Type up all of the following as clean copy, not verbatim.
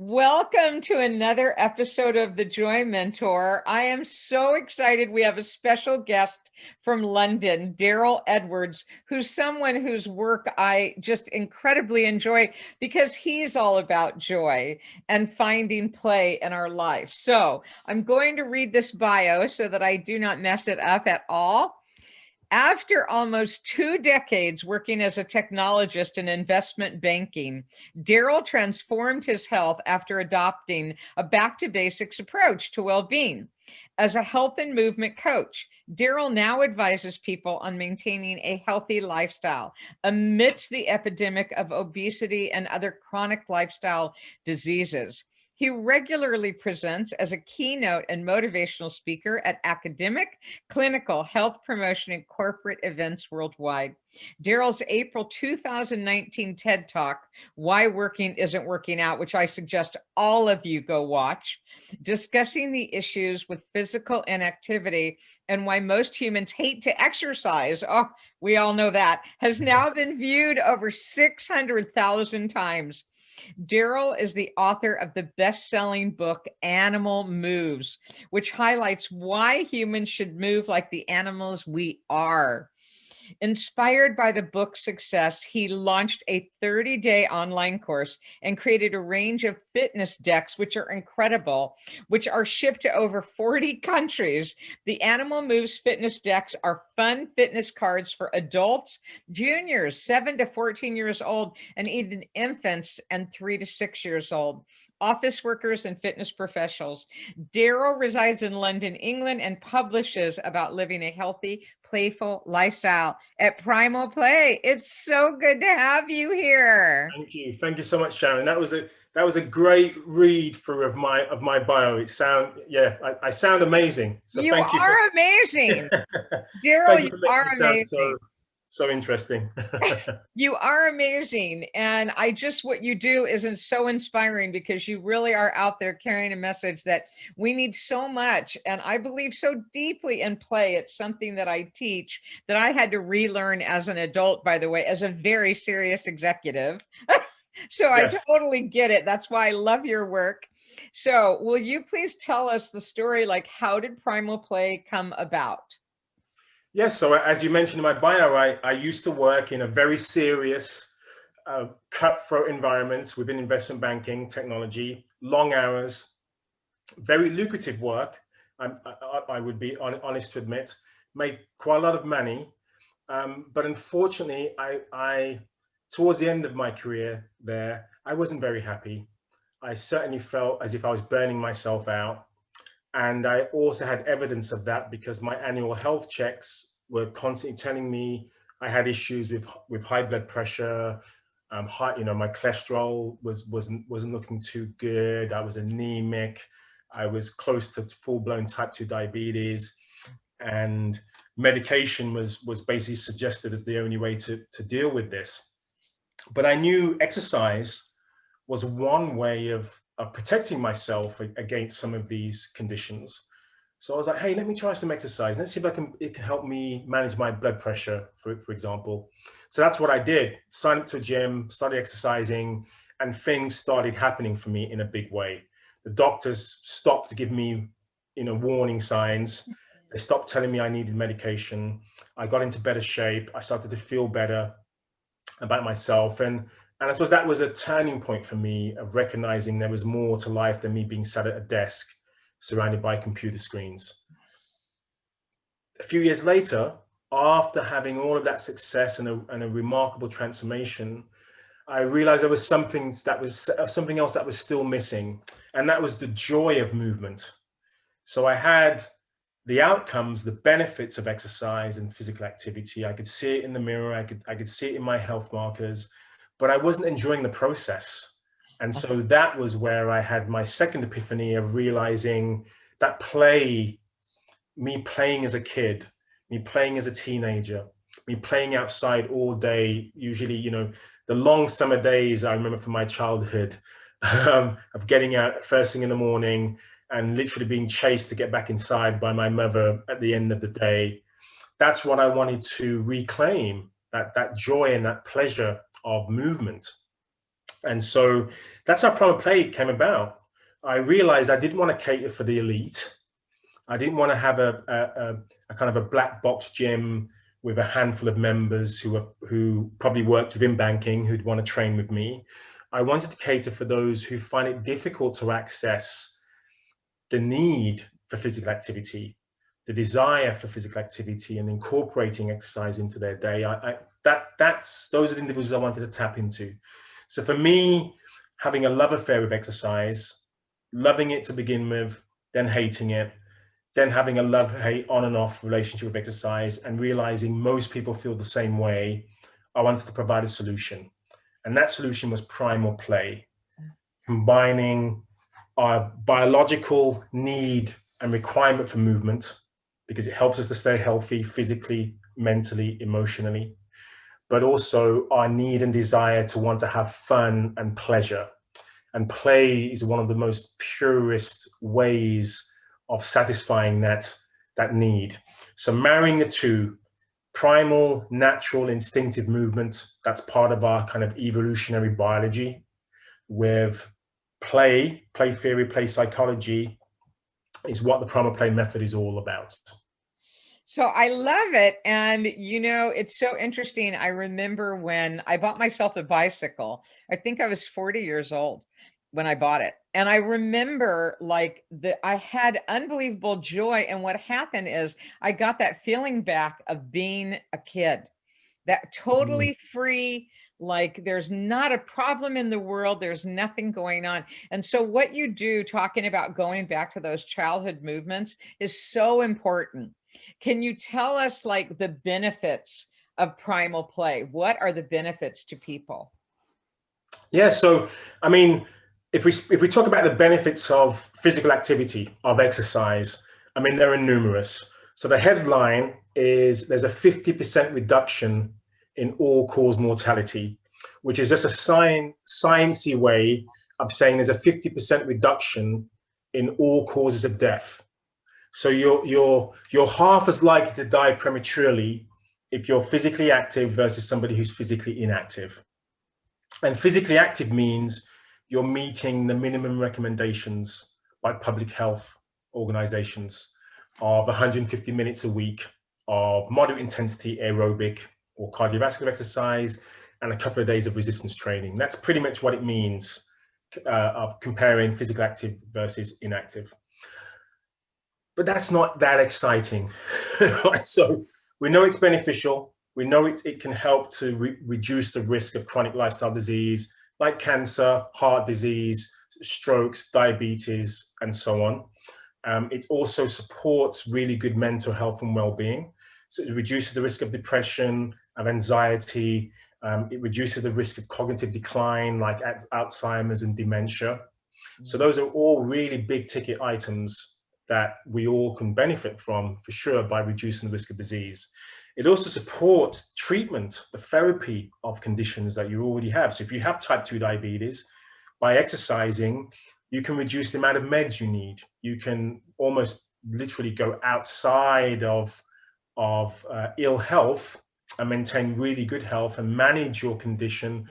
Welcome to another episode of The Joy Mentor. I am so excited. We have a special guest from London, Darryl Edwards, who's someone whose work I just incredibly enjoy because he's all about joy and finding play in our life. So I'm going to read this bio so that I do not mess it up at all. After almost 2 decades working as a technologist in investment banking, Darryl transformed his health after adopting a back to basics approach to well-being. As a health and movement coach, Darryl now advises people on maintaining a healthy lifestyle amidst the epidemic of obesity and other chronic lifestyle diseases. He regularly presents as a keynote and motivational speaker at academic, clinical, health promotion, and corporate events worldwide. Darryl's April 2019 TED Talk, Why Working Isn't Working Out, which I suggest all of you go watch, discussing the issues with physical inactivity and why most humans hate to exercise. Oh, we all know that, has now been viewed over 600,000 times. Darryl is the author of the best-selling book, Animal Moves, which highlights why humans should move like the animals we are. Inspired by the book's success, he launched a 30-day online course and created a range of fitness decks, which are incredible, which are shipped to over 40 countries. The Animal Moves fitness decks are fun fitness cards for adults, juniors, 7 to 14 years old, and even infants and 3 to 6 years old, office workers and fitness professionals. Darryl resides in London, England, and publishes about living a healthy, playful lifestyle at Primal Play. It's so good to have you here. Thank you so much, Sharon. That was a great read through of my bio. I sound amazing. So you thank you are for amazing, Darryl. thank you You for making are me sound amazing. so interesting. You are amazing. And what you do isn't so inspiring because you really are out there carrying a message that we need so much. And I believe so deeply in play. It's something that I teach that I had to relearn as an adult, by the way, as a very serious executive. So I Yes. totally get it. That's why I love your work. So will you please tell us the story, like how did Primal Play come about? Yes. So as you mentioned in my bio, I used to work in a very serious, cutthroat environment within investment banking, technology, long hours, very lucrative work. I would be honest to admit, made quite a lot of money. But unfortunately, I towards the end of my career there, I wasn't very happy. I certainly felt as if I was burning myself out. And I also had evidence of that because my annual health checks were constantly telling me I had issues with high blood pressure, my cholesterol wasn't looking too good. I was anemic. I was close to full-blown type 2 diabetes, and medication was basically suggested as the only way to deal with this. But I knew exercise was one way of protecting myself against some of these conditions. So I was like, hey, let me try some exercise. Let's see if it can help me manage my blood pressure, for example. So that's what I did. Signed up to a gym, started exercising, and things started happening for me in a big way. The doctors stopped to give me, warning signs. They stopped telling me I needed medication. I got into better shape. I started to feel better about myself. And I suppose that was a turning point for me of recognizing there was more to life than me being sat at a desk surrounded by computer screens. A few years later, after having all of that success and a remarkable transformation, I realized there was something else that was still missing, and that was the joy of movement. So I had the outcomes, the benefits of exercise and physical activity. I could see it in the mirror. I could see it in my health markers, but I wasn't enjoying the process. And so that was where I had my second epiphany of realizing that me playing as a kid, me playing as a teenager, me playing outside all day, usually, the long summer days I remember from my childhood, of getting out first thing in the morning and literally being chased to get back inside by my mother at the end of the day. That's what I wanted to reclaim, that joy and that pleasure of movement. And so that's how Primal Play came about. I realized I didn't want to cater for the elite. I didn't want to have a kind of a black box gym with a handful of members who probably worked within banking, who'd want to train with me. I wanted to cater for those who find it difficult to access the need for physical activity, the desire for physical activity, and incorporating exercise into their day. Those are the individuals I wanted to tap into. So for me, having a love affair with exercise, loving it to begin with, then hating it, then having a love-hate on and off relationship with exercise, and realizing most people feel the same way, I wanted to provide a solution. And that solution was Primal Play, combining our biological need and requirement for movement, because it helps us to stay healthy physically, mentally, emotionally, but also our need and desire to want to have fun and pleasure. And play is one of the most purest ways of satisfying that need. So marrying the two, primal, natural, instinctive movement, that's part of our kind of evolutionary biology, with play theory, play psychology, is what the Primal Play method is all about. So I love it. And, it's so interesting. I remember when I bought myself a bicycle, I think I was 40 years old when I bought it. And I remember I had unbelievable joy. And what happened is I got that feeling back of being a kid, that totally free, like there's not a problem in the world, there's nothing going on. And so what you do, talking about going back to those childhood movements, is so important. Can you tell us the benefits of Primal Play? What are the benefits to people? Yeah, so I mean, if we talk about the benefits of physical activity, of exercise, I mean, there are numerous. So the headline is there's a 50% reduction in all-cause mortality, which is just a sciencey way of saying there's a 50% reduction in all causes of death. So you're half as likely to die prematurely if you're physically active versus somebody who's physically inactive. And physically active means you're meeting the minimum recommendations by public health organizations of 150 minutes a week of moderate intensity aerobic or cardiovascular exercise and a couple of days of resistance training. That's pretty much what it means of comparing physical active versus inactive. But that's not that exciting. So we know it's beneficial. We know it can help to reduce the risk of chronic lifestyle disease like cancer, heart disease, strokes, diabetes, and so on. It also supports really good mental health and well-being. So it reduces the risk of depression, of anxiety. It reduces the risk of cognitive decline like Alzheimer's and dementia. So those are all really big ticket items that we all can benefit from, for sure, by reducing the risk of disease. It also supports treatment, the therapy of conditions that you already have. So if you have type 2 diabetes, by exercising, you can reduce the amount of meds you need. You can almost literally go outside of ill health and maintain really good health and manage your condition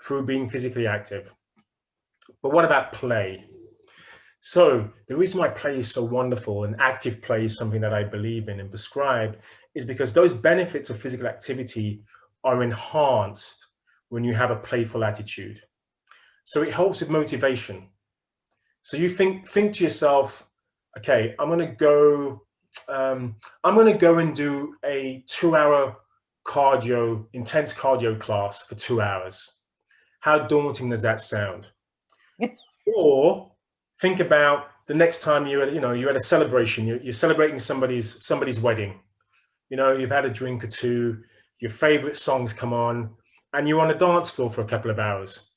through being physically active. But what about play? So the reason why play is so wonderful, and active play is something that I believe in and prescribe, is because those benefits of physical activity are enhanced when you have a playful attitude. So it helps with motivation. So you think to yourself, okay, I'm going to go and do a 2-hour intense cardio class for 2 hours. How daunting does that sound? Or think about the next time you're at a celebration, you're celebrating somebody's wedding. You've had a drink or two, your favorite songs come on, and you're on a dance floor for a couple of hours,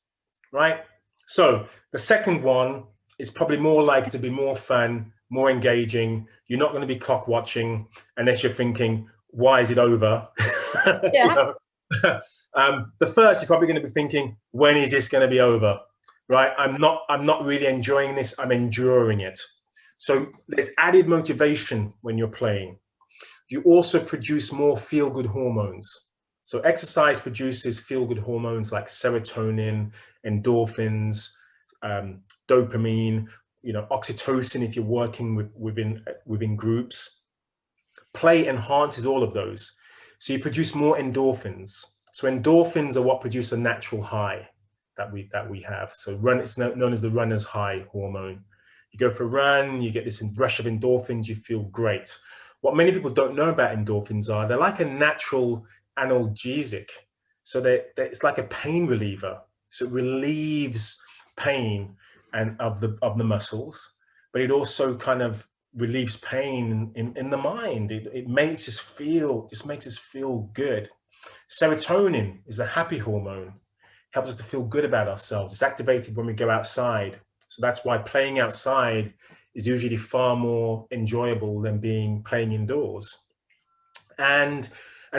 right? So the second one is probably more likely to be more fun, more engaging. You're not going to be clock watching unless you're thinking, why is it over? Yeah. The first, you're probably going to be thinking, when is this going to be over? Right? I'm not really enjoying this. I'm enduring it. So there's added motivation when you're playing. You also produce more feel-good hormones. So exercise produces feel-good hormones like serotonin, endorphins, dopamine, oxytocin if you're working within groups. Play enhances all of those. So you produce more endorphins. So endorphins are what produce a natural high that we have. So it's known as the runner's high hormone. You go for a run, you get this rush of endorphins, you feel great. What many people don't know about endorphins are they're like a natural analgesic. So it's like a pain reliever. So it relieves pain and of the muscles, but it also kind of relieves pain in the mind. It makes us feel, just makes us feel good. Serotonin is the happy hormone, helps us to feel good about ourselves. It's activated when we go outside. So that's why playing outside is usually far more enjoyable than playing indoors. And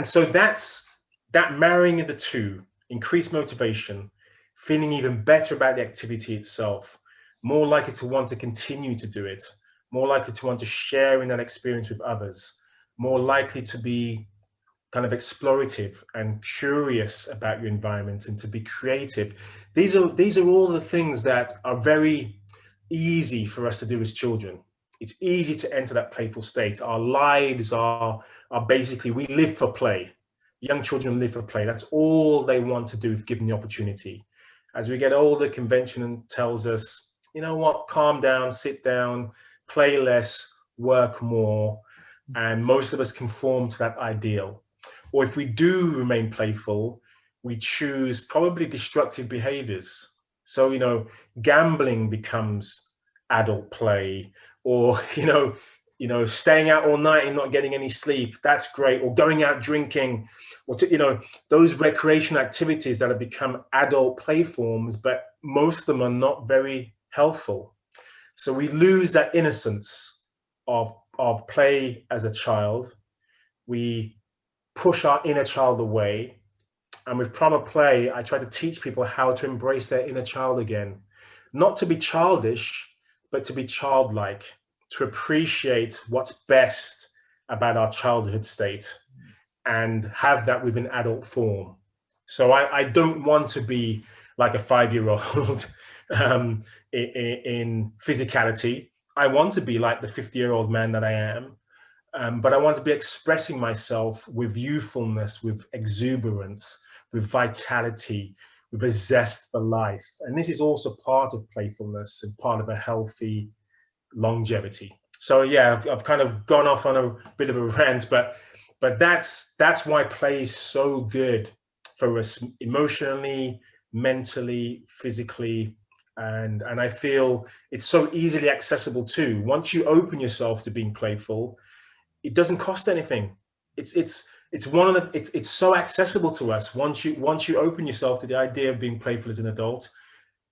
so that marrying of the two, increased motivation, feeling even better about the activity itself, more likely to want to continue to do it, more likely to want to share in that experience with others, more likely to be kind of explorative and curious about your environment and to be creative. These are all the things that are very easy for us to do as children. It's easy to enter that playful state. Our lives are basically, we live for play. Young children live for play. That's all they want to do if given the opportunity. As we get older, convention tells us, you know what, calm down, sit down, play less, work more. And most of us conform to that ideal. Or if we do remain playful, we choose probably destructive behaviors. So, gambling becomes adult play, or, staying out all night and not getting any sleep. That's great. Or going out drinking, or, those recreational activities that have become adult play forms, but most of them are not very healthful. So we lose that innocence of play as a child. We push our inner child away. And with proper play, I try to teach people how to embrace their inner child again. Not to be childish, but to be childlike, to appreciate what's best about our childhood state and have that within adult form. So I don't want to be like a 5-year-old in physicality. I want to be like the 50-year-old man that I am. But I want to be expressing myself with youthfulness, with exuberance, with vitality, with a zest for life. And this is also part of playfulness and part of a healthy longevity. So yeah, I've kind of gone off on a bit of a rant, but that's why play is so good for us emotionally, mentally, physically. And I feel it's so easily accessible too. Once you open yourself to being playful, it doesn't cost anything. It's so accessible to us. Once you open yourself to the idea of being playful as an adult,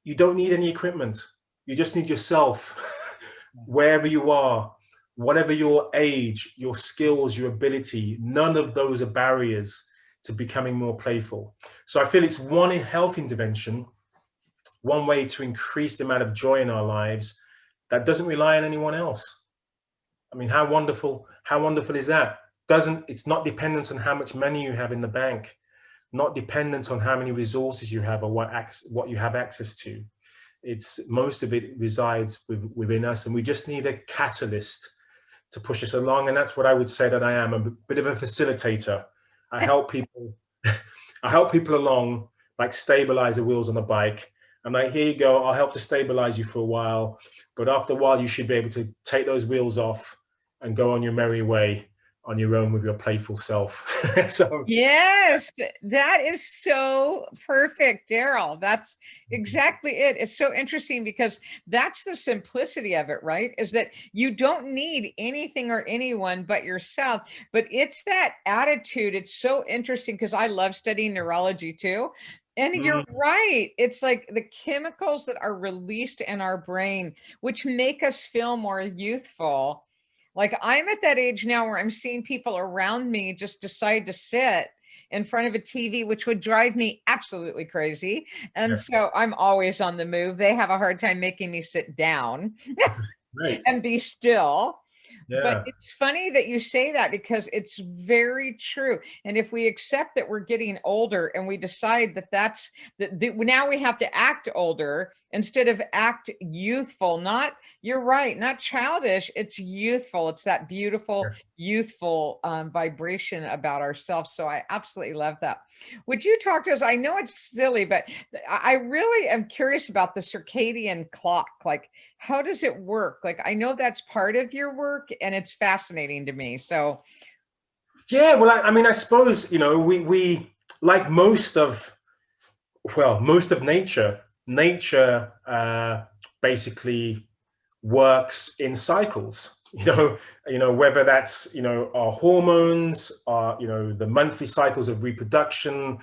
you don't need any equipment. You just need yourself, wherever you are, whatever your age, your skills, your ability. None of those are barriers to becoming more playful. So I feel it's one in health intervention, one way to increase the amount of joy in our lives that doesn't rely on anyone else. I mean, how wonderful is that? It's not dependent on how much money you have in the bank, not dependent on how many resources you have or what you have access to. Most of it resides within us, and we just need a catalyst to push us along. And that's what I would say that I am, a bit of a facilitator. I help people, I help people along, like stabilize the wheels on the bike. I'm like, here you go, I'll help to stabilize you for a while. But after a while, you should be able to take those wheels off and go on your merry way on your own with your playful self. So yes, that is so perfect, Darryl. That's exactly it. It's so interesting because that's the simplicity of it, right? Is that you don't need anything or anyone but yourself. But it's that attitude. It's so interesting because I love studying neurology too. And you're right. It's like the chemicals that are released in our brain, which make us feel more youthful. Like I'm at that age now where I'm seeing people around me just decide to sit in front of a TV, which would drive me absolutely crazy. And yeah, so I'm always on the move. They have a hard time making me sit down right. and be still. But Yeah. it's funny that you say that because it's very true. And if we accept that we're getting older and we decide that now we have to act older instead of act youthful, you're right, not childish, it's youthful. It's that beautiful, Yes. youthful vibration about ourselves. So I absolutely love that. Would you talk to us? I know it's silly, but I really am curious about the circadian clock. Like, how does it work? Like, I know that's part of your work and it's fascinating to me. So, Yeah, well, I mean, I suppose, we like most of nature basically works in cycles. Whether that's our hormones, the monthly cycles of reproduction,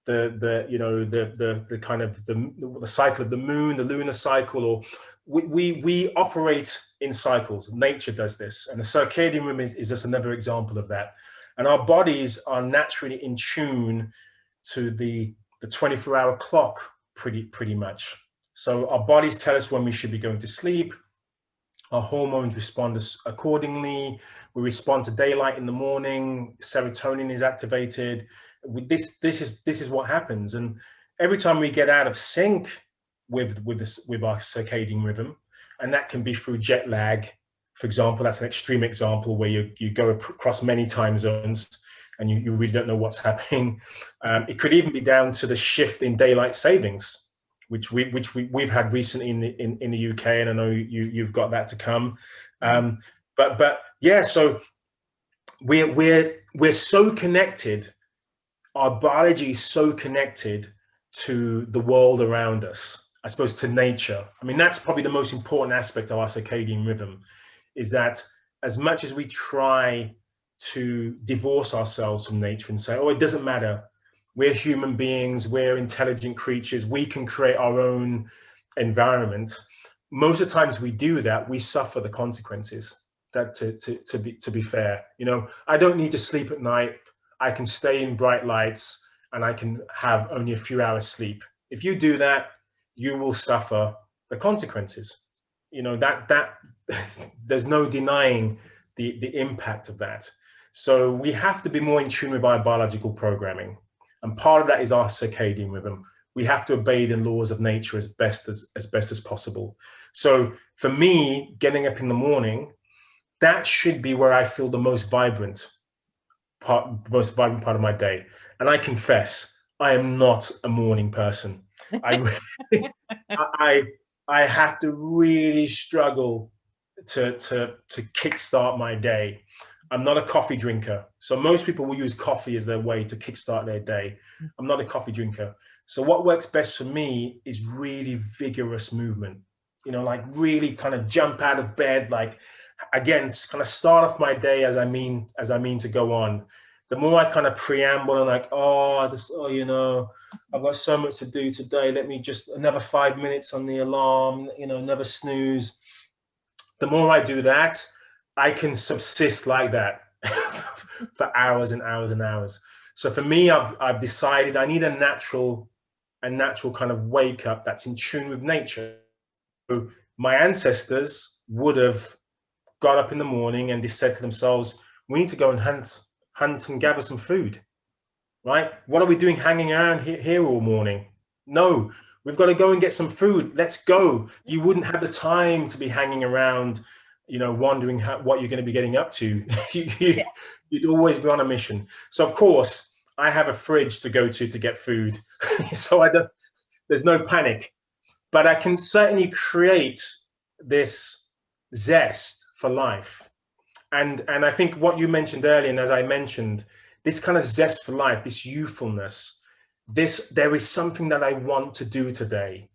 the kind of the cycle of the moon, the lunar cycle, or we operate in cycles. Nature does this, and the circadian rhythm is just another example of that. And our bodies are naturally in tune to the 24-hour clock pretty much. So our bodies tell us when we should be going to sleep. Our hormones respond accordingly. We respond to daylight in the morning. Serotonin is activated. This is what happens. And every time we get out of sync with our circadian rhythm, and that can be through jet lag, for example. That's an extreme example where you go across many time zones and you really don't know what's happening. It could even be down to the shift in daylight savings, which we've had recently in the UK, and I know you've got that to come. But yeah, so we're so connected. Our biology is so connected to the world around us, I suppose, to nature. I mean, that's probably the most important aspect of our circadian rhythm, is that as much as we try to divorce ourselves from nature and say, oh, it doesn't matter, we're human beings, we're intelligent creatures, we can create our own environment. Most of the times we do that, we suffer the consequences. That to be fair, I don't need to sleep at night. I can stay in bright lights and I can have only a few hours sleep. If you do that, you will suffer the consequences. That there's no denying the impact of that. So we have to be more in tune with our biological programming. And part of that is our circadian rhythm. We have to obey the laws of nature as best as possible. So for me, getting up in the morning, that should be where I feel the most vibrant part of my day. And I confess, I am not a morning person. I I I have to really struggle to kickstart my day. I'm not a coffee drinker. So most people will use coffee as their way to kickstart their day. I'm not a coffee drinker. So what works best for me is really vigorous movement. Like really kind of jump out of bed, like again, kind of start off my day as I mean to go on. The more I kind of preamble and like, I've got so much to do today. Let me just another 5 minutes on the alarm, another snooze. The more I do that, I can subsist like that for hours and hours and hours. So for me, I've decided I need a natural kind of wake up that's in tune with nature. So my ancestors would have got up in the morning and they said to themselves, we need to go and hunt and gather some food, right? What are we doing hanging around here all morning? No, we've got to go and get some food. Let's go. You wouldn't have the time to be hanging around, wondering what you're going to be getting up to. You'd always be on a mission. So of course, I have a fridge to go to get food. So there's no panic, but I can certainly create this zest for life. And I think what you mentioned earlier, and as I mentioned, this kind of zest for life, this youthfulness, there is something that I want to do today.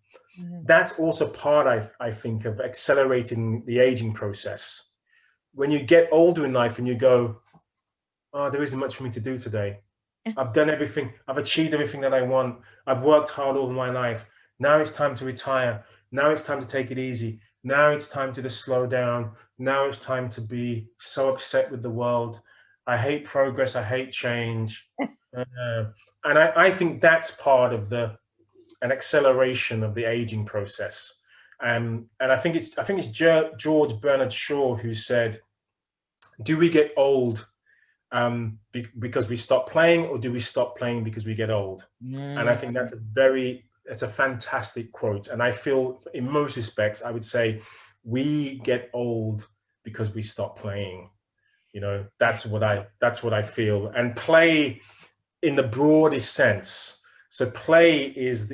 That's also part, I think, of accelerating the aging process. When you get older in life and you go, oh, there isn't much for me to do today. I've done everything. I've achieved everything that I want. I've worked hard all my life. Now it's time to retire. Now it's time to take it easy. Now it's time to just slow down. Now it's time to be so upset with the world. I hate progress. I hate change. And I think that's part of an acceleration of the aging process. And I think it's George Bernard Shaw who said, Do we get old because we stop playing, or do we stop playing because we get old? And I think Mm. it's a fantastic quote. And I feel in most respects, I would say we get old because we stop playing. You know, that's what I feel. And play in the broadest sense. So play is,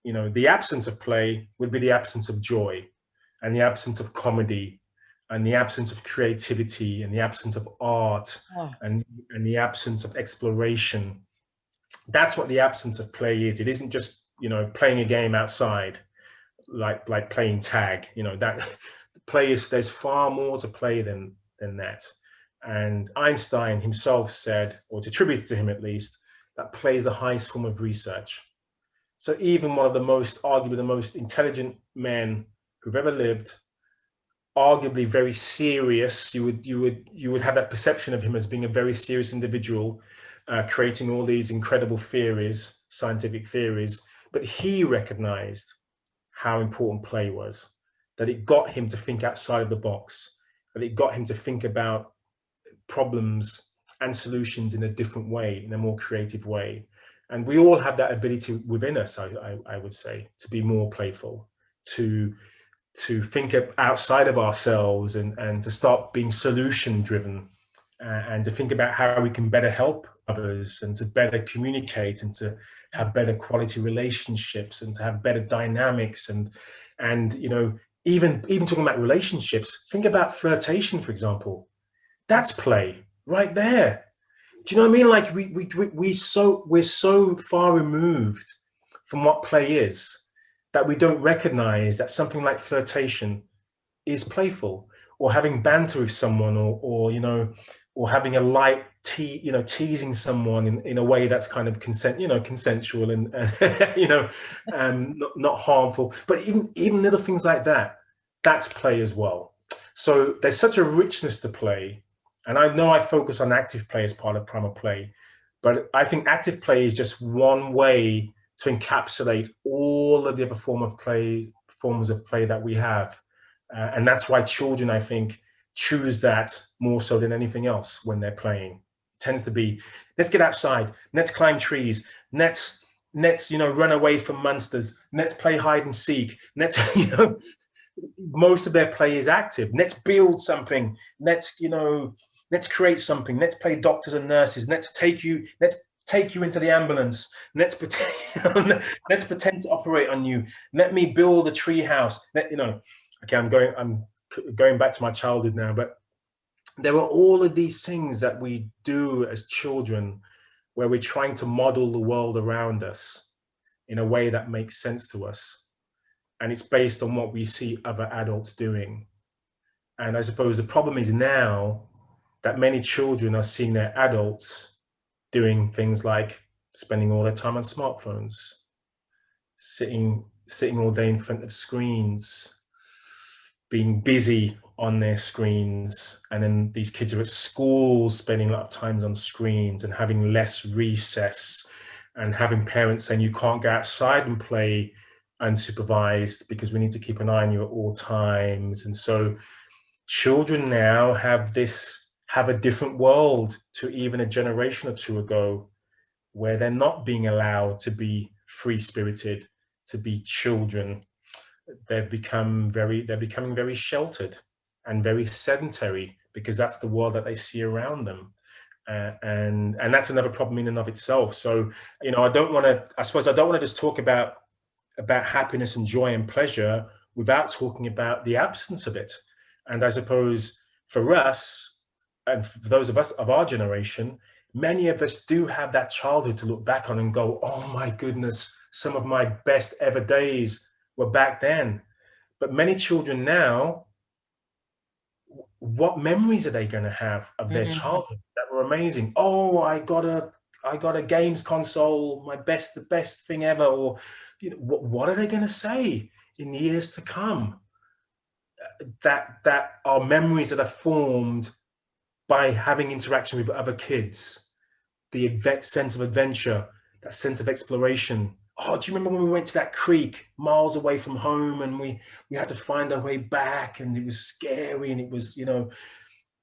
you know, the absence of play would be the absence of joy, and the absence of comedy, and the absence of creativity, and the absence of art, Oh, and the absence of exploration. That's what the absence of play is. It isn't just, you know, playing a game outside, like playing tag. You know, that play is, there's far more to play than that. And Einstein himself said, or it's attributed to him at least, that play is the highest form of research. So even one of the most, arguably the most intelligent men who've ever lived, arguably very serious, you would have that perception of him as being a very serious individual, creating all these incredible theories, scientific theories. But he recognized how important play was, that it got him to think outside of the box, that it got him to think about problems and solutions in a different way, in a more creative way. And we all have that ability within us, I would say, to be more playful, to think outside of ourselves, and to start being solution driven, and to think about how we can better help others, and to better communicate, and to have better quality relationships, and to have better dynamics. And you know, even talking about relationships, think about flirtation, for example. That's play right there. Do you know what I mean? Like we're so far removed from what play is, that we don't recognize that something like flirtation is playful, or having banter with someone, or you know, or having a light teasing someone in a way that's kind of consensual, and you know, not harmful. But even little things like that, that's play as well. So there's such a richness to play. And I know I focus on active play as part of primal play, but I think active play is just one way to encapsulate all of the other forms of play that we have. And that's why children, I think, choose that more so than anything else when they're playing. It tends to be, let's get outside, let's climb trees, let's run away from monsters, let's play hide and seek, let's most of their play is active. Let's build something. Let's create something. Let's play doctors and nurses. Let's take you into the ambulance. Let's pretend, let's pretend to operate on you. Let me build a tree house. Okay, I'm going back to my childhood now, but there are all of these things that we do as children where we're trying to model the world around us in a way that makes sense to us. And it's based on what we see other adults doing. And I suppose the problem is now that many children are seeing their adults doing things like spending all their time on smartphones, sitting all day in front of screens, being busy on their screens. And then these kids are at school spending a lot of time on screens and having less recess, and having parents saying you can't go outside and play unsupervised because we need to keep an eye on you at all times. And so children now have a different world to even a generation or two ago, where they're not being allowed to be free spirited, to be children. They're becoming very sheltered and very sedentary, because that's the world that they see around them. And that's another problem in and of itself. So, I don't want to just talk about happiness and joy and pleasure without talking about the absence of it. And I suppose for us, and for those of us of our generation, many of us do have that childhood to look back on and go, oh my goodness, some of my best ever days were back then. But many children now, what memories are they going to have of their childhood that were amazing? Oh, I got a games console, the best thing ever. Or what are they going to say in the years to come? That are memories that are formed by having interaction with other kids, the sense of adventure, that sense of exploration. Oh, do you remember when we went to that creek miles away from home, and we had to find our way back, and it was scary, and it was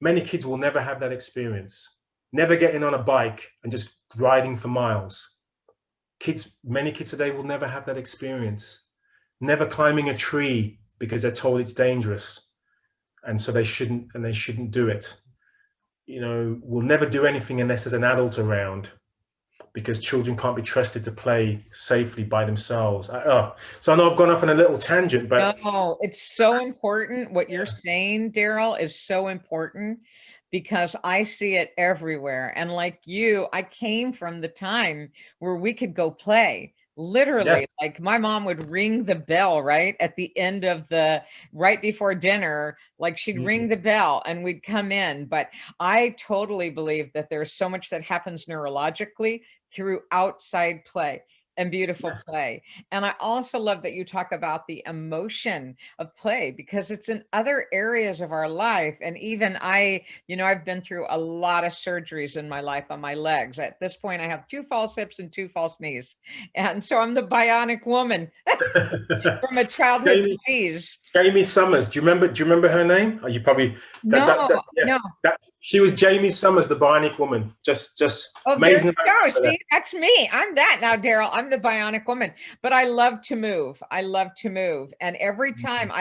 Many kids will never have that experience. Never getting on a bike and just riding for miles. Many kids today will never have that experience. Never climbing a tree because they're told it's dangerous, and so they shouldn't do it. Will never do anything unless there's an adult around, because children can't be trusted to play safely by themselves. So I know I've gone off on a little tangent, but no, it's so important. What you're saying, Darryl, is so important because I see it everywhere. And like you, I came from the time where we could go play. yeah, Literally, like my mom would ring the bell right at the end of right before dinner, like she'd ring the bell and we'd come in. But I totally believe that there's so much that happens neurologically through outside play and beautiful yes. play. And I also love that you talk about the emotion of play because it's in other areas of our life. And even I've been through a lot of surgeries in my life on my legs. At this point, I have 2 false hips and 2 false knees. And so I'm the bionic woman from a childhood Jamie, disease. Jamie Summers. Do you remember her name? You probably No, yeah, no. she was Jamie Summers, the Bionic Woman. Just Oh, there amazing. you go. See, that's me. I'm that now, Darryl. I'm the bionic woman. But I love to move. I love to move. And every time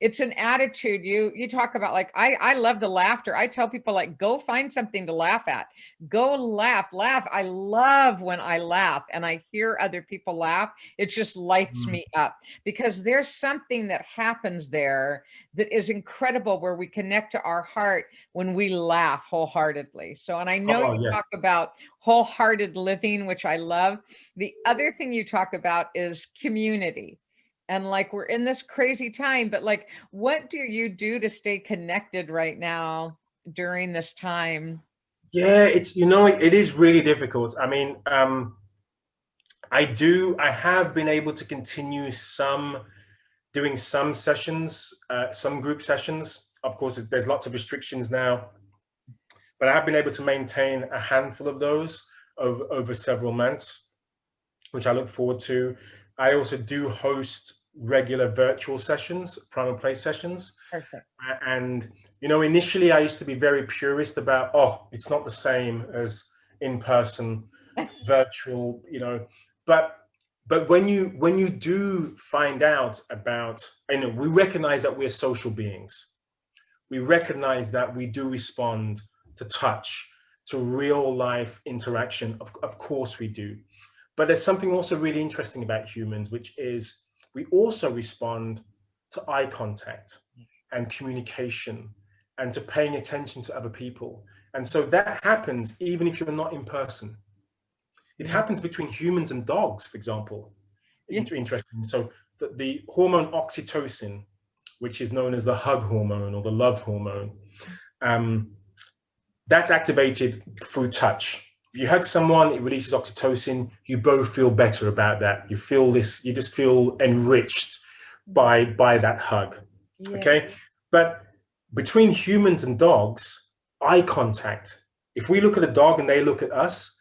it's an attitude. You talk about like I love the laughter. I tell people like go find something to laugh at. Go laugh, laugh. I love when I laugh and I hear other people laugh. It just lights me up because there's something that happens there that is incredible where we connect to our heart when we laugh wholeheartedly. So, and I know Oh you yeah. talk about wholehearted living, which I love. The other thing you talk about is community. And like we're in this crazy time, but like, what do you do to stay connected right now during this time? Yeah, it is really difficult. I mean, I have been able to continue doing some sessions, some group sessions. Of course, there's lots of restrictions now, but I have been able to maintain a handful of those over several months, which I look forward to. I also do host regular virtual sessions, primal play sessions. Perfect. And, initially I used to be very purist about, it's not the same as in person, virtual, but when you do find out about, we recognize that we're social beings. We recognize that we do respond to touch, to real life interaction. Of course we do. But there's something also really interesting about humans, which is we also respond to eye contact and communication and to paying attention to other people. And so that happens even if you're not in person. It happens between humans and dogs, for example. Yeah. Interesting. So the hormone oxytocin, which is known as the hug hormone or the love hormone, that's activated through touch. If you hug someone, it releases oxytocin. You both feel better about that. You just feel enriched by that hug. Yeah. Okay. But between humans and dogs, eye contact. If we look at a dog and they look at us,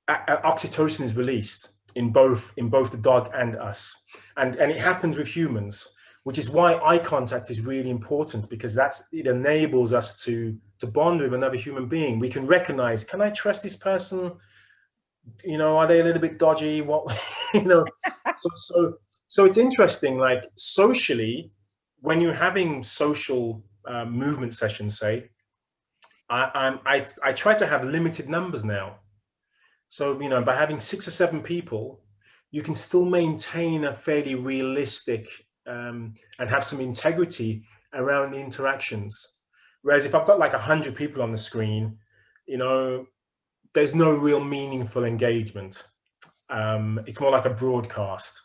oxytocin is released in both the dog and us. And it happens with humans, which is why eye contact is really important, because it enables us to bond with another human being. We can recognize, can I trust this person? Are they a little bit dodgy? What, so it's interesting, like socially, when you're having social movement sessions, say, I try to have limited numbers now. So, by having 6 or 7 people, you can still maintain a fairly realistic and have some integrity around the interactions. Whereas if I've got like 100 people on the screen, there's no real meaningful engagement. It's more like a broadcast,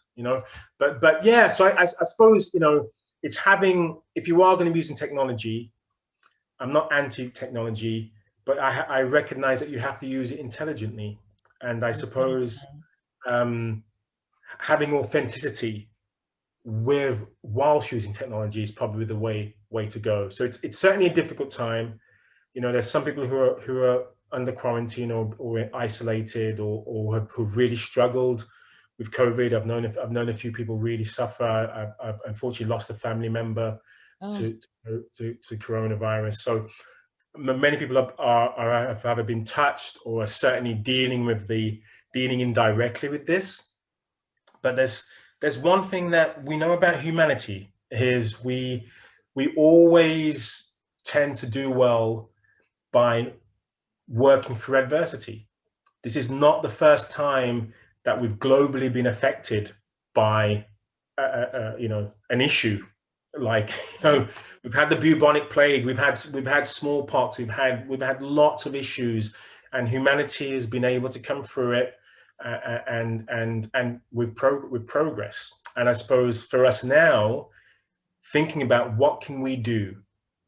but yeah, so I suppose, it's if you are going to be using technology, I'm not anti-technology, but I recognize that you have to use it intelligently. And I suppose having authenticity whilst using technology is probably the way to go. So it's certainly a difficult time. There's some people who are under quarantine or isolated or who've really struggled with COVID. I've known a few people really suffer. I've unfortunately lost a family member to coronavirus. So Many people have either been touched or are certainly dealing indirectly with this. But there's one thing that we know about humanity is we always tend to do well by working through adversity. This is not the first time that we've globally been affected by an issue. Like, we've had the bubonic plague, we've had smallpox, we've had lots of issues, and humanity has been able to come through it, and with progress. And I suppose for us now, thinking about what can we do,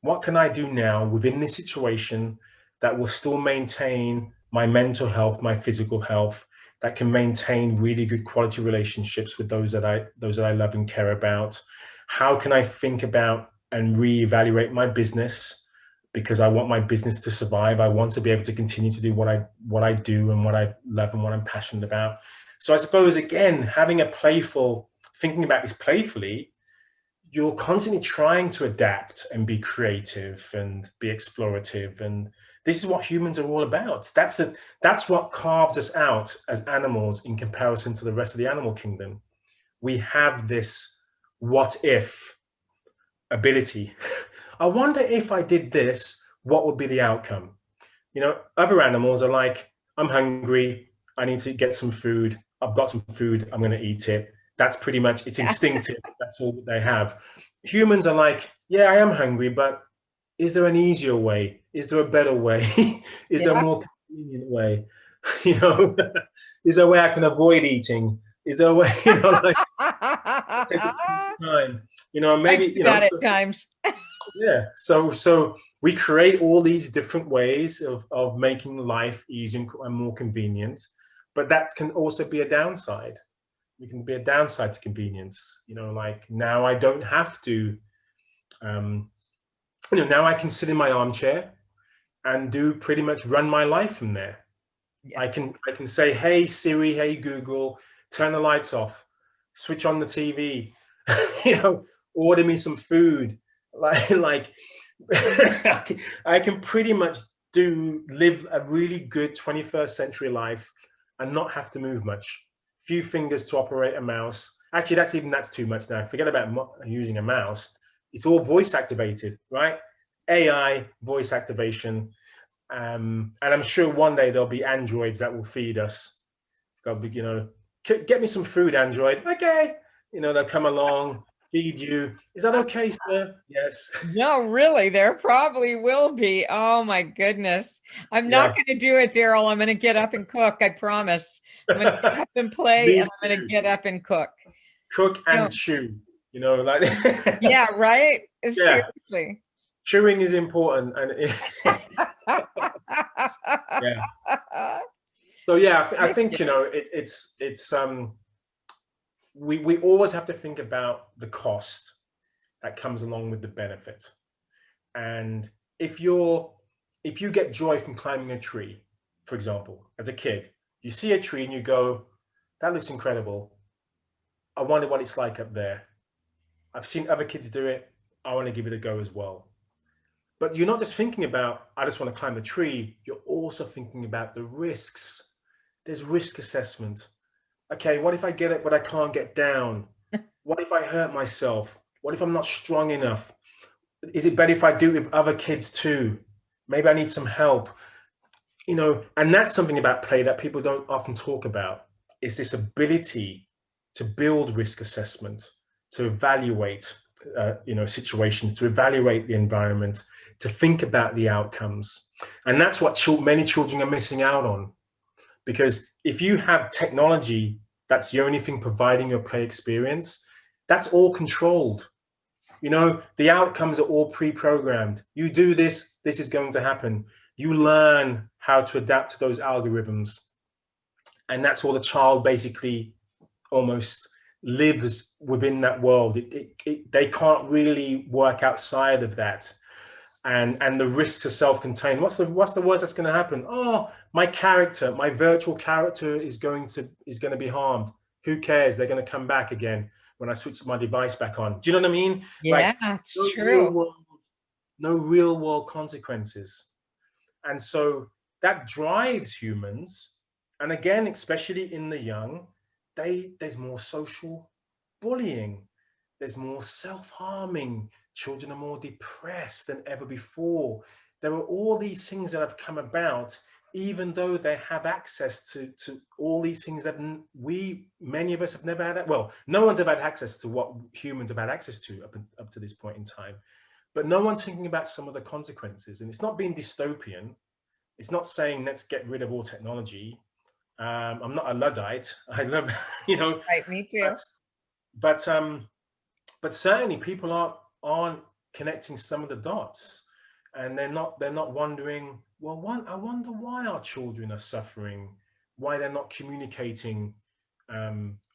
what can I do now within this situation that will still maintain my mental health, my physical health, that can maintain really good quality relationships with those that I love and care about. How can I think about and reevaluate my business, because I want my business to survive. I want to be able to continue to do what I do and what I love and what I'm passionate about. So I suppose, again, thinking about this playfully, you're constantly trying to adapt and be creative and be explorative. And this is what humans are all about. That's what carves us out as animals in comparison to the rest of the animal kingdom. We have this what if ability. I wonder if I did this, what would be the outcome? Other animals are like, I'm hungry, I need to get some food. I've got some food, I'm going to eat it. That's pretty much, it's instinctive. That's all that they have. Humans are like, yeah, I am hungry, but is there an easier way? Is there a better way? Is there a more convenient way? Is there a way I can avoid eating? Is there a way, like, take time? Maybe, at times. yeah. So we create all these different ways of making life easier and more convenient, but that can also be a downside. It can be a downside to convenience. Like, now I don't have to, now I can sit in my armchair and do pretty much run my life from there. Yeah. I can say, hey Siri, hey Google, turn the lights off, switch on the TV, order me some food. Like I can pretty much live a really good 21st century life and not have to move much. Few fingers to operate a mouse. Actually, that's too much now. Forget about using a mouse. It's all voice activated, right? AI voice activation. And I'm sure one day there'll be androids that will feed us. They'll be, get me some food, Android. Okay. They'll come along, feed you. Is that okay, sir? Yes. No, really, there probably will be. Oh my goodness. I'm not going to do it, Darryl. I'm going to get up and cook. I promise. I'm going to get up and play, and I'm going to get up and cook. Cook and chew, like. Yeah, right? Yeah. Seriously. Chewing is important. And yeah. So yeah, I think, we always have to think about the cost that comes along with the benefit. And if you get joy from climbing a tree, for example, as a kid, you see a tree and you go, that looks incredible. I wonder what it's like up there. I've seen other kids do it. I want to give it a go as well. But you're not just thinking about, I just want to climb a tree. You're also thinking about the risks. There's risk assessment. Okay, what if I get it, but I can't get down? What if I hurt myself? What if I'm not strong enough? Is it better if I do it with other kids too? Maybe I need some help. And that's something about play that people don't often talk about, is this ability to build risk assessment, to evaluate situations, to evaluate the environment, to think about the outcomes. And that's what many children are missing out on. Because if you have technology that's the only thing providing your play experience, that's all controlled. The outcomes are all pre-programmed. You do this, this is going to happen. You learn how to adapt to those algorithms. And that's all the child basically almost lives within that world. They can't really work outside of that. And the risks are self-contained. What's the worst that's going to happen? Oh, my virtual character is going to be harmed. Who cares? They're going to come back again when I switch my device back on. Do you know what I mean? Yeah, it's true. No real world consequences. And so that drives humans. And again, especially in the young, there's more social bullying. There's more self-harming. Children are more depressed than ever before. There are all these things that have come about, even though they have access to all these things that many of us have never had. Well, no one's ever had access to what humans have had access to up to this point in time. But no one's thinking about some of the consequences. And it's not being dystopian. It's not saying let's get rid of all technology. I'm not a Luddite. I love, Right, me too. but but um, but certainly people aren't connecting some of the dots, and they're not wondering, well, I wonder why our children are suffering, why they're not communicating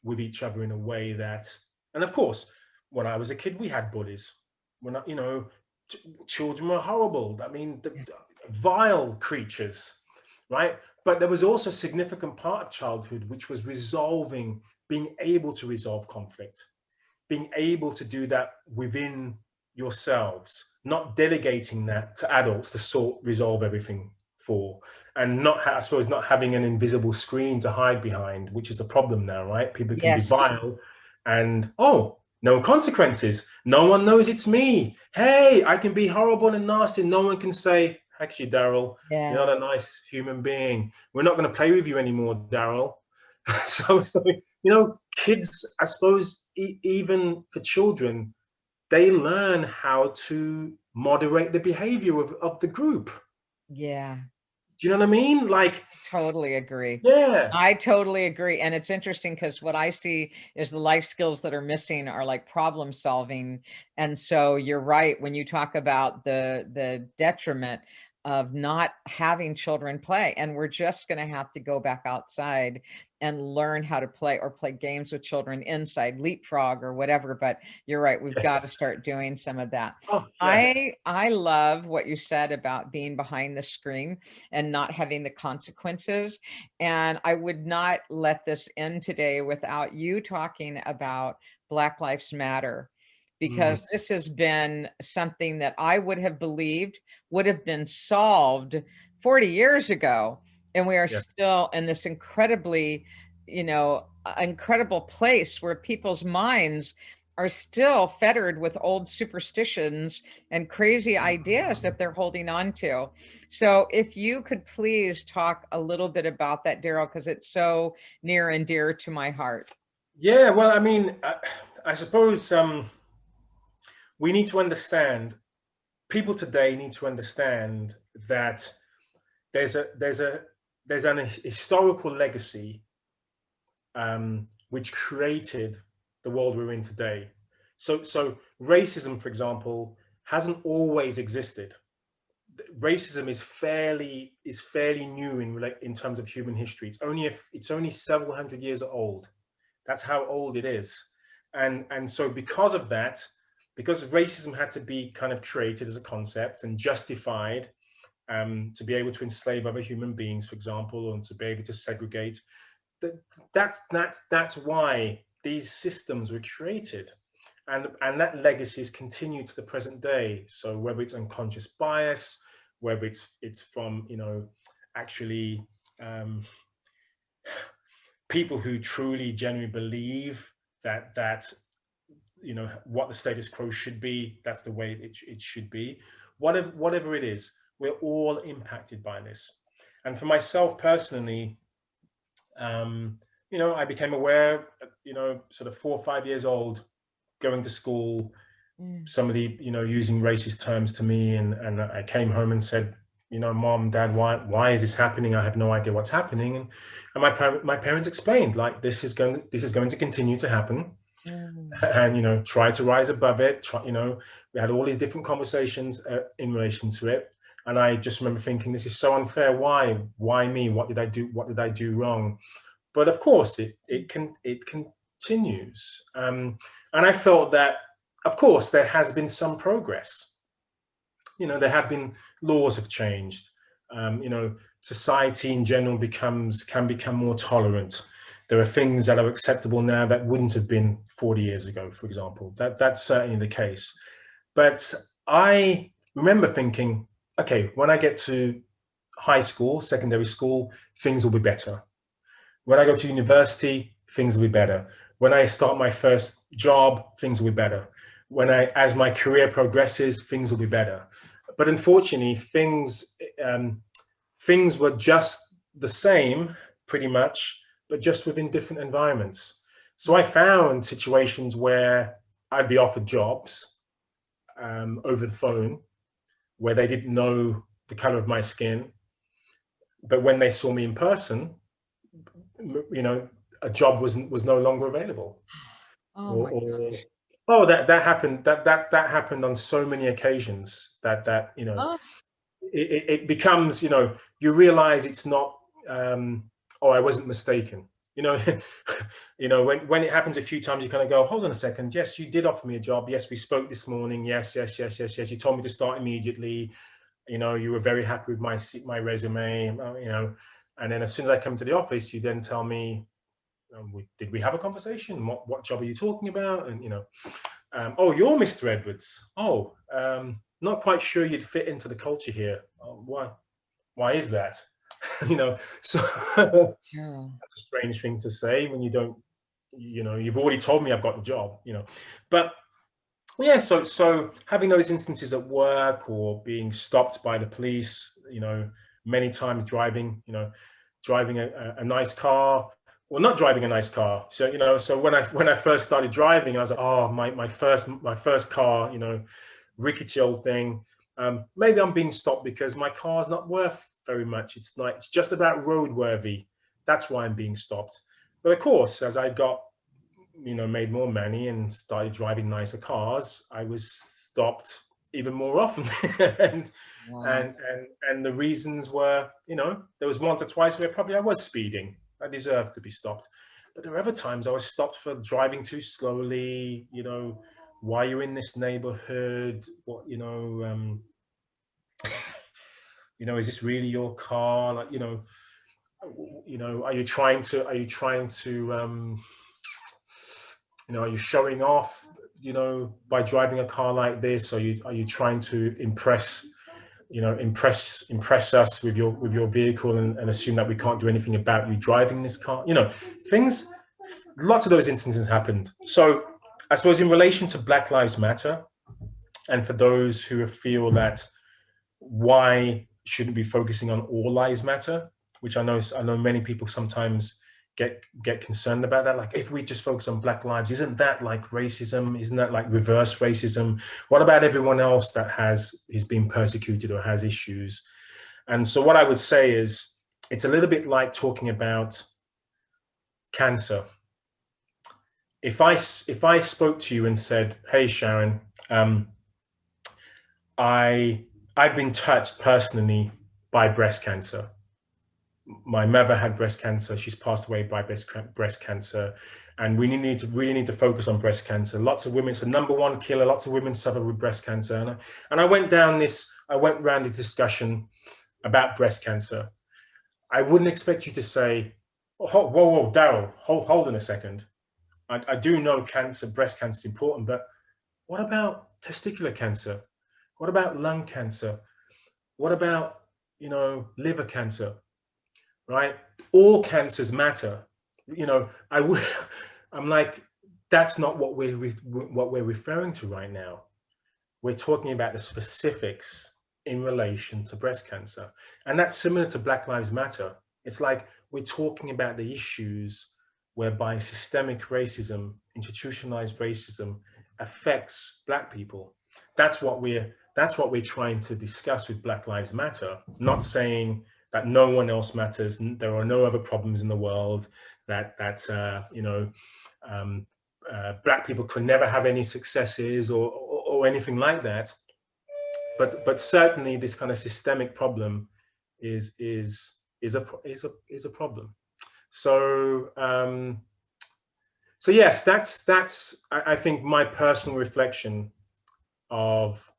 with each other in a way that. And of course, when I was a kid, we had bullies. When children were horrible. I mean, the vile creatures, right? But there was also a significant part of childhood which was being able to resolve conflict, being able to do that within yourselves, not delegating that to adults to resolve everything for, and I suppose not having an invisible screen to hide behind, which is the problem now, right? People can be Yes. vile and, oh, no consequences. No one knows it's me. Hey, I can be horrible and nasty. No one can say, actually, Darryl, you're Yeah. not a nice human being. We're not going to play with you anymore, Darryl. so kids, I suppose, even for children, they learn how to moderate the behavior of the group. Yeah. Do you know what I mean? Like, Totally agree. yeah, I totally agree. And it's interesting because what I see is the life skills that are missing are like problem solving. And so you're right when you talk about the detriment of not having children play. And we're just going to have to go back outside and learn how to play or play games with children inside, leapfrog or whatever. But you're right, we've yes. got to start doing some of that. Oh, yeah, I love what you said about being behind the screen and not having the consequences. And I would not let this end today without you talking about Black Lives Matter, mm, because this has been something that I would have believed would have been solved 40 years ago. And we are yeah, still in this incredible place where people's minds are still fettered with old superstitions and crazy ideas that they're holding on to. So if you could please talk a little bit about that, Darryl, because it's so near and dear to my heart. yeah. Well, I mean, I suppose we need to understand. People today need to understand that there's a there's a there's an historical legacy which created the world we're in today. So racism, for example, hasn't always existed. Racism is fairly new in terms of human history. It's only several hundred years old. That's how old it is. And so because of that, because racism had to be kind of created as a concept and justified to be able to enslave other human beings, for example, and to be able to segregate, that's why these systems were created, and that legacy is continued to the present day. So whether it's unconscious bias, whether it's from actually people who truly genuinely believe that what the status quo should be, that's the way it should be. Whatever it is, we're all impacted by this. And for myself personally, I became aware, sort of 4 or 5 years old, going to school, Mm. somebody, using racist terms to me, and I came home and said, Mom, Dad, why is this happening? I have no idea what's happening. And my parents explained, like, this is going to continue to happen, Mm. and try to rise above it. We had all these different conversations in relation to it, and I just remember thinking, this is so unfair. Why me? What did I do? What did I do wrong? But of course, it continues, and I felt that, of course, there has been some progress. There have been laws have changed. Society in general can become more tolerant. There are things that are acceptable now that wouldn't have been 40 years ago, for example. That's certainly the case. But I remember thinking, okay, when I get to high school, secondary school, things will be better. When I go to university, things will be better. When I start my first job, things will be better. As my career progresses, things will be better. But unfortunately, things were just the same, pretty much, but just within different environments. So I found situations where I'd be offered jobs over the phone, where they didn't know the color of my skin, but when they saw me in person, a job was no longer available. Oh my Or gosh. oh, that happened. That happened on so many occasions that Oh, it becomes, you realize it's not, oh, I wasn't mistaken. When it happens a few times, you kind of go, hold on a second. Yes, you did offer me a job. Yes, we spoke this morning. Yes, yes, yes, yes, yes. You told me to start immediately. You were very happy with my resume. And then as soon as I come to the office, you then tell me, did we have a conversation? What job are you talking about? And oh, you're Mr. Edwards. Oh, not quite sure you'd fit into the culture here. Oh, why is that? So yeah. that's a strange thing to say when you don't, you've already told me I've got the job, but yeah, so having those instances at work or being stopped by the police, many times driving a nice car or not driving a nice car. So, so when I first started driving, I was like, oh, my first car, rickety old thing. Maybe I'm being stopped because my car's not worth very much. It's just about roadworthy. That's why I'm being stopped. But of course, as I got made more money and started driving nicer cars, I was stopped even more often. and, Wow. and and the reasons were, there was once or twice where probably I was speeding. I deserved to be stopped. But there were other times I was stopped for driving too slowly, why you're in this neighborhood, what, is this really your car? Like, are you showing off, by driving a car like this? Are you trying to impress us with your vehicle and assume that we can't do anything about you driving this car? Things, lots of those instances happened. So I suppose in relation to Black Lives Matter, and for those who feel that why shouldn't be focusing on all lives matter, which I know many people sometimes get concerned about that. Like, if we just focus on Black lives, isn't that like racism? Isn't that like reverse racism? What about everyone else that is being persecuted or has issues? And so what I would say is, it's a little bit like talking about cancer. If I spoke to you and said, hey, Sharon, I've been touched personally by breast cancer. My mother had breast cancer. She's passed away by breast cancer. And we really need to focus on breast cancer. Lots of women, it's the number one killer. Lots of women suffer with breast cancer. And I went around this discussion about breast cancer. I wouldn't expect you to say, whoa, Darryl, hold on a second. I do know breast cancer is important, but what about testicular cancer? What about lung cancer? What about, liver cancer? Right? All cancers matter. I'm like, that's not what we're referring to right now. We're talking about the specifics in relation to breast cancer. And that's similar to Black Lives Matter. It's like we're talking about the issues whereby systemic racism, institutionalized racism affects Black people. That's what we're trying to discuss with Black Lives Matter, not saying that no one else matters. There are no other problems in the world, that Black people could never have any successes or anything like that. But certainly this kind of systemic problem is a problem. So yes, that's I think my personal reflection of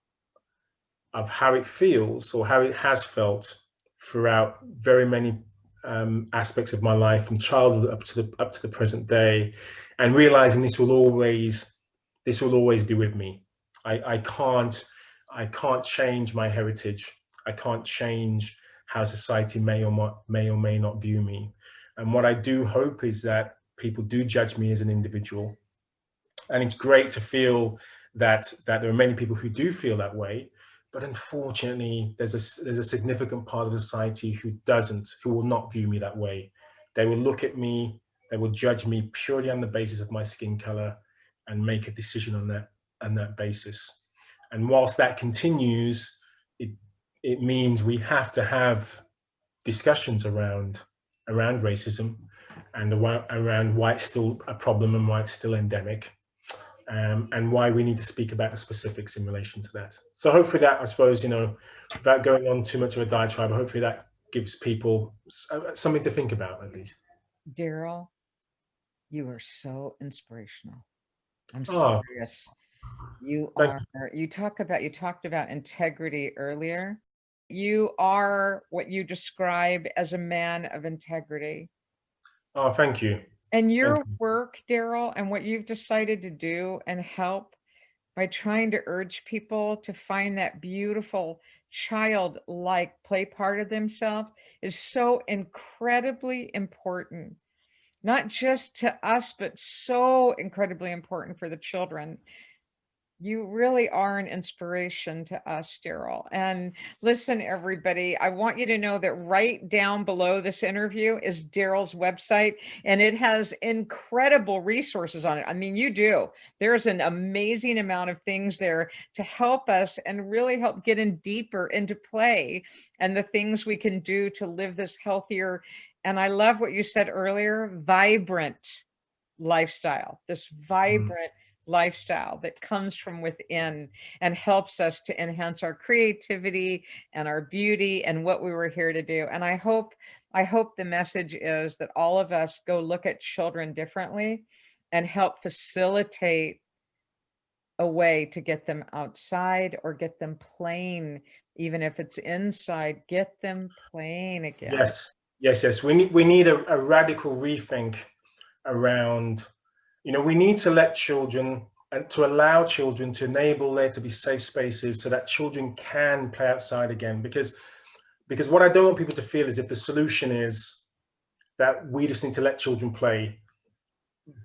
how it feels, or how it has felt throughout very many aspects of my life, from childhood up to the present day, and realizing this will always be with me. I can't change my heritage. I can't change how society may or may not view me. And what I do hope is that people do judge me as an individual. And it's great to feel that there are many people who do feel that way. But unfortunately, there's a significant part of society who doesn't, who will not view me that way. They will look at me, they will judge me purely on the basis of my skin color and make a decision on that basis. And whilst that continues, it means we have to have discussions around racism and around why it's still a problem and why it's still endemic. And why we need to speak about the specifics in relation to that. So hopefully that, I suppose, without going on too much of a diatribe, hopefully that gives people something to think about, at least. Darryl, you are so inspirational. I'm Oh, serious. You thank are, you talked about integrity earlier. You are what you describe as a man of integrity. Oh, thank you. And Thank your you. work, Darryl, and what you've decided to do and help by trying to urge people to find that beautiful childlike play part of themselves is so incredibly important, not just to us, but so incredibly important for the children. You really are an inspiration to us, Darryl. And listen, everybody, I want you to know that right down below this interview is Darryl's website, and it has incredible resources on it. I mean, you do. There's an amazing amount of things there to help us and really help get in deeper into play and the things we can do to live this healthier. And I love what you said earlier, vibrant lifestyle, this vibrant lifestyle that comes from within and helps us to enhance our creativity and our beauty and what we were here to do. And I hope the message is that all of us go look at children differently and help facilitate a way to get them outside or get them playing, even if it's inside, get them playing again. Yes. We need a radical rethink around, we need to let children and to allow children, to enable there to be safe spaces so that children can play outside again. Because what I don't want people to feel is if the solution is that we just need to let children play,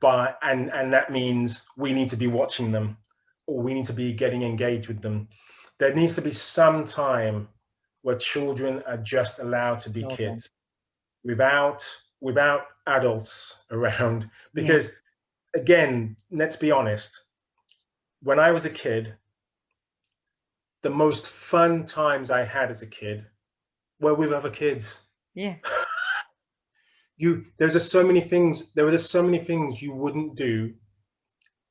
and that means we need to be watching them or we need to be getting engaged with them. There needs to be some time where children are just allowed to be kids without adults around. Because again, let's be honest, when I was a kid, the most fun times I had as a kid were with other kids. Yeah. There were just so many things you wouldn't do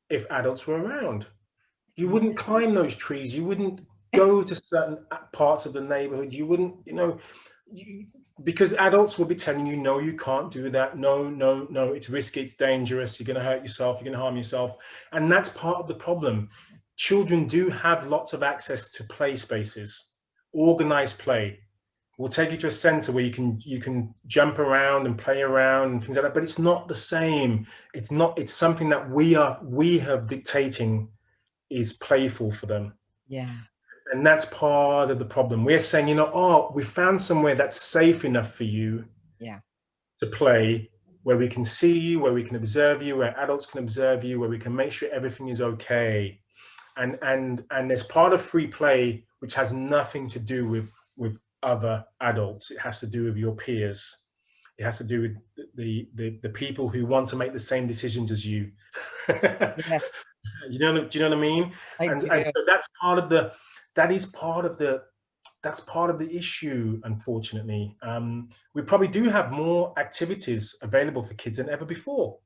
if adults were around. You wouldn't climb those trees. You wouldn't go to certain parts of the neighborhood. You wouldn't, because adults will be telling you, no, you can't do that. No, it's risky, it's dangerous. You're going to hurt yourself. You're going to harm yourself. And that's part of the problem. Children do have lots of access to play spaces, organized play. We'll take you to a center where you can jump around and play around and things like that. But it's not the same. It's something that we have dictating is playful for them. Yeah. And that's part of the problem. We're saying, we found somewhere that's safe enough for you to play, where we can see you, where we can observe you, where adults can observe you, where we can make sure everything is okay. And there's part of free play which has nothing to do with other adults. It has to do with your peers. It has to do with the people who want to make the same decisions as you. Yes. Do you know what I mean? And so that's part of the issue, unfortunately. We probably do have more activities available for kids than ever before.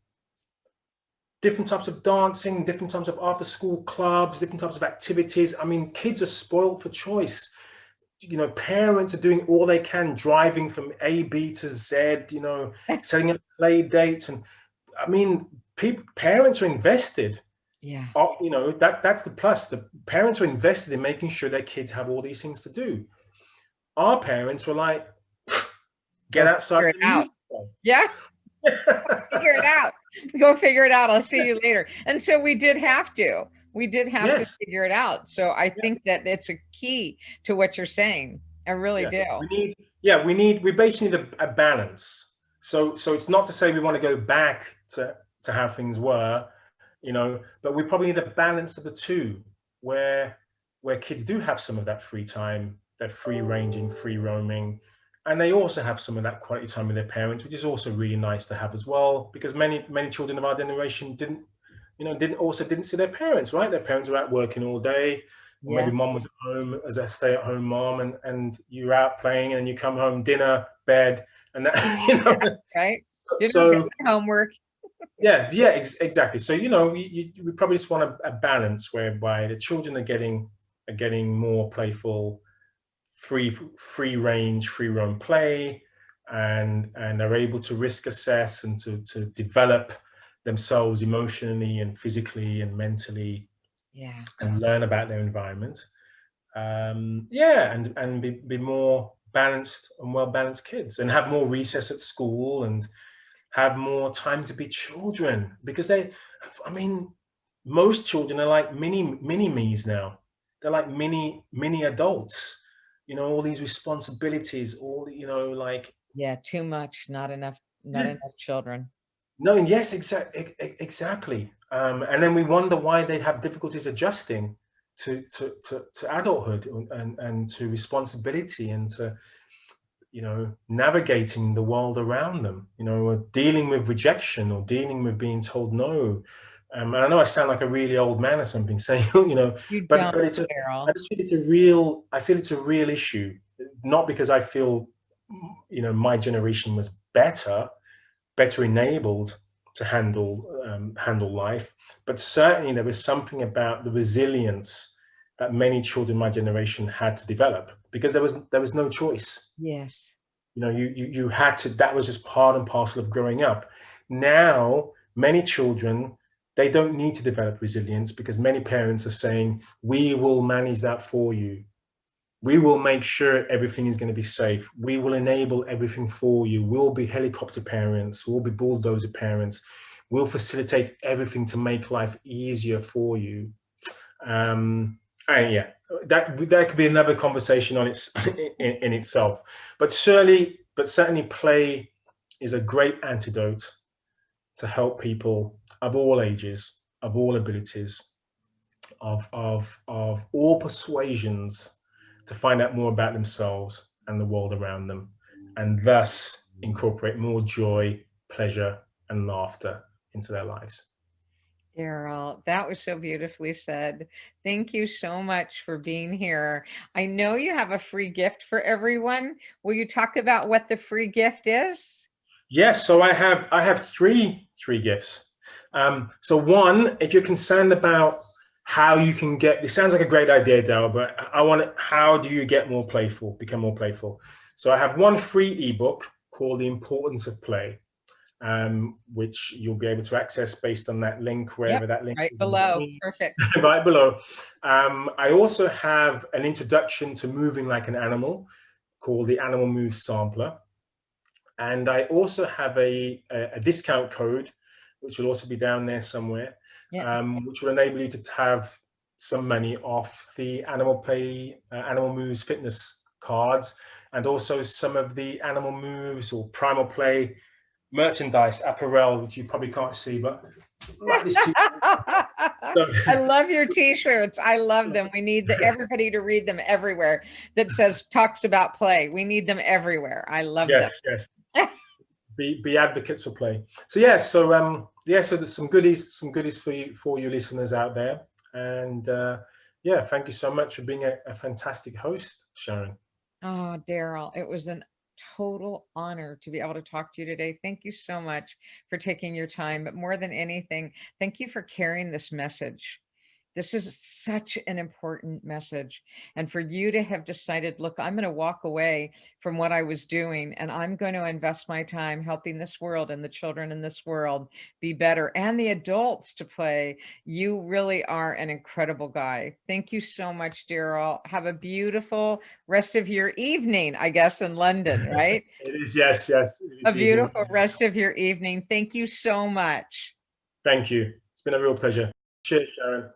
Different types of dancing, different types of after school clubs, different types of activities. I mean, kids are spoiled for choice. Parents are doing all they can, driving from A, B to Z, setting up play dates. And I mean, parents are invested. Yeah. That's the plus. The parents are invested in making sure their kids have all these things to do. Our parents were like, get outside. Yeah. Figure it out. Go figure it out. I'll see you later. And so we did have to. To figure it out. So I think that it's a key to what you're saying. I really Yeah, do. we basically need a balance. So it's not to say we want to go back to how things were, but we probably need a balance of the two, where kids do have some of that free time, that free ranging, free roaming, and they also have some of that quality time with their parents, which is also really nice to have as well, because many children of our generation didn't see their parents, right? Their parents were out working all day, or maybe Yeah, mom was at home as a stay-at-home mom, and you're out playing, and you come home, dinner, bed, and that, right. Didn't get So my homework. exactly. So we probably just want a balance whereby the children are getting more playful, free range, free roam play, and are able to risk assess and to develop themselves emotionally and physically and mentally, Yeah. and learn about their environment. And be more balanced and well balanced kids, and have more recess at school, and have more time to be children, because I mean, most children are like mini me's now. They're like mini adults. All these responsibilities, like, Yeah, too much, not yeah, enough children. no, and yes, exactly. And then we wonder why they have difficulties adjusting to adulthood, and to responsibility, and to navigating the world around them, or dealing with rejection, or dealing with being told no. And I know I sound like a really old man or something saying, You but don't, it's I Daryl. just feel I feel it's a real issue, not because I feel, my generation was better enabled to handle life, but certainly there was something about the resilience that many children my generation had to develop, because there was no choice. Yes. You had to. That was just part and parcel of growing up. Now many children, they don't need to develop resilience, because many parents are saying, we will manage that for you. We will make sure everything is going to be safe. We will enable everything for you. We'll be helicopter parents. We'll be bulldozer parents. We'll facilitate everything to make life easier for you. And yeah, that could be another conversation on its in itself. But certainly, play is a great antidote to help people of all ages, of all abilities, of all persuasions, to find out more about themselves and the world around them, and thus incorporate more joy, pleasure, and laughter into their lives. Daryl, that was so beautifully said. Thank you so much for being here. I know you have a free gift for everyone. Will you talk about what the free gift is? Yes, so I have three gifts. So one, if you're concerned about how you can get, this sounds like a great idea, Dale, but how do you get more playful, become more playful? So I have one free ebook called The Importance of Play, which you'll be able to access based on that link, Yep, wherever that link right is on the below. screen, Perfect. right below. I also have an introduction to moving like an animal called the Animal Move Sampler. And I also have a discount code, which will also be down there somewhere, Yeah. which will enable you to have some money off the Animal Moves fitness cards, and also some of the Animal Moves or Primal Play merchandise apparel, which you probably can't see, but like this too. So, I love your t-shirts. I love them. We need everybody to read them everywhere that talks about play. We need them everywhere. I love them. yes. Be advocates for play. So so there's some goodies for you listeners out there. And thank you so much for being a fantastic host, Sharon. Oh, Daryl, it was a total honor to be able to talk to you today. Thank you so much for taking your time. But more than anything, thank you for carrying this message. This is such an important message. And for you to have decided, look, I'm going to walk away from what I was doing and I'm going to invest my time helping this world and the children in this world be better and the adults to play. You really are an incredible guy. Thank you so much, Daryl. Have a beautiful rest of your evening, I guess, in London, right? It is, yes, it A is evening. beautiful rest of your evening. Thank you so much. Thank you. It's been a real pleasure. Cheers, Sharon.